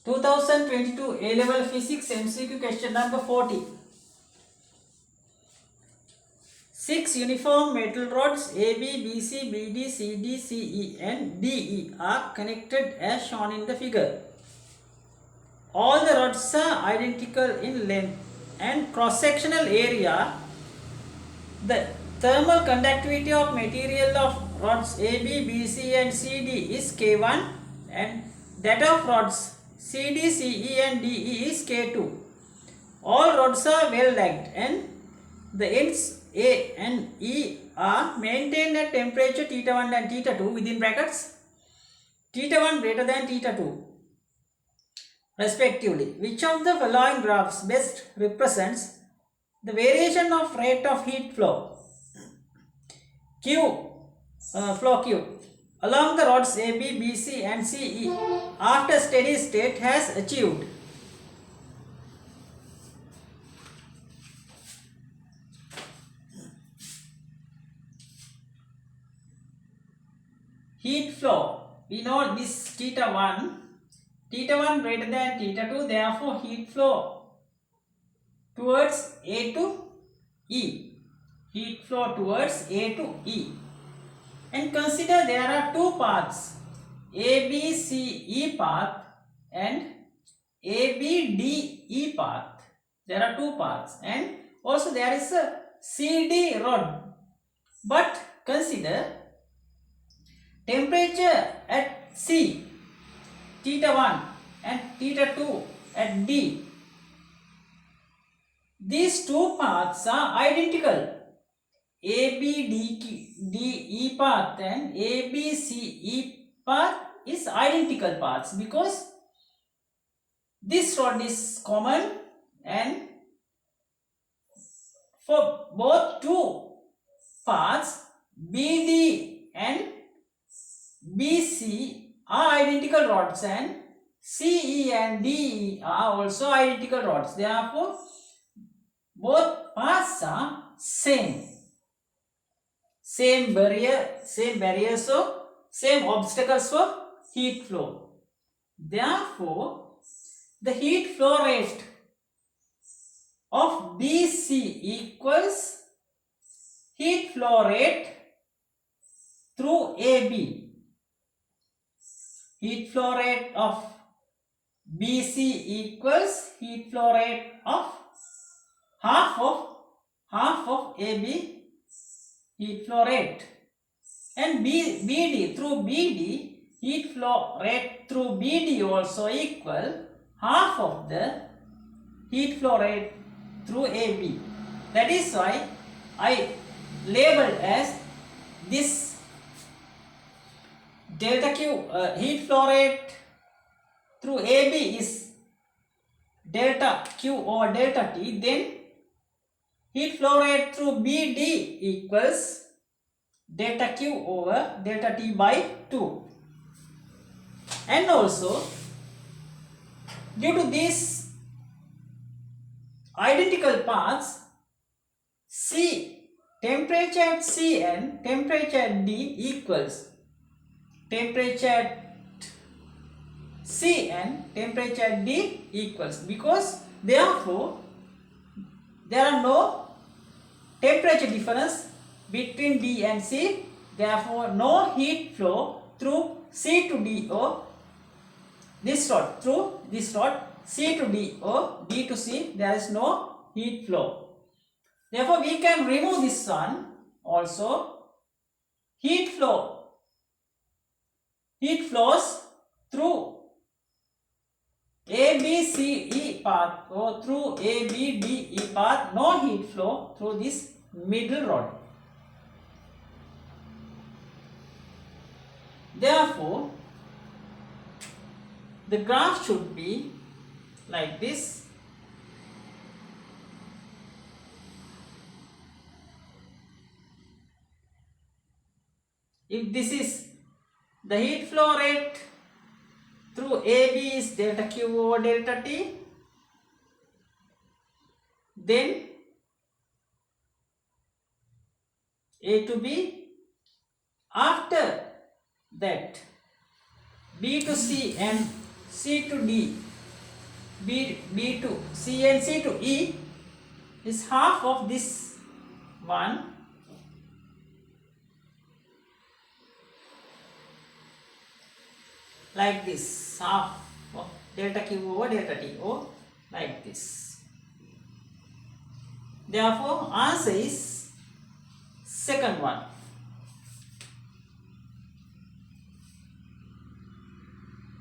2022 A-Level Physics MCQ question number 40. 6 uniform metal rods AB, BC, BD, CD, CE and DE are connected as shown in the figure. All the rods are identical in length and cross-sectional area. The thermal conductivity of material of rods AB, BC and CD is K1 and that of rods CD, CE and DE is K2. All rods are well lagged and the ends A and E are maintained at temperature θ1 and θ2 within brackets θ1 greater than θ2 respectively. Which of the following graphs best represents the variation of rate of heat flow flow Q along the rods AB, BC and CE after steady state has achieved? Heat flow, we know this θ1 greater than θ2, therefore heat flow towards A to E. Heat flow towards A to E. And consider there are two paths, ABCE path and ABDE path. There are two paths and also there is a CD rod. But consider temperature at C, θ1 and θ2 at D. These two paths are identical. ABDE path and ABCE path is identical paths because this rod is common and for both two paths BD and BC are identical rods and CE and DE are also identical rods. Therefore, both paths are same. Same barriers, so same obstacles for heat flow. Therefore, the heat flow rate of BC equals heat flow rate through AB. Heat flow rate of BC equals heat flow rate of half of AB heat flow rate, and BD through BD heat flow rate through BD also equal half of the heat flow rate through AB. That is why I labeled as this delta Q heat flow rate through AB is delta Q over delta T, then heat flow rate through BD equals delta Q over delta T by 2. And also, due to these identical paths, temperature at C and temperature at D equals temperature at C and temperature at D equals, because therefore there are no temperature difference between B and C, therefore no heat flow through C to D or this rod, through this rod C to D or D to C, there is no heat flow. Therefore we can remove this one also. Heat flows through ABCE path or through ABDE path, no heat flow through this middle rod. Therefore, the graph should be like this. If this is the heat flow rate through AB is delta Q over delta T, then A to B, after that B to C and C to D B to C and C to E is half of this one like this, half of delta Q over delta T O like this. Therefore, answer is second one.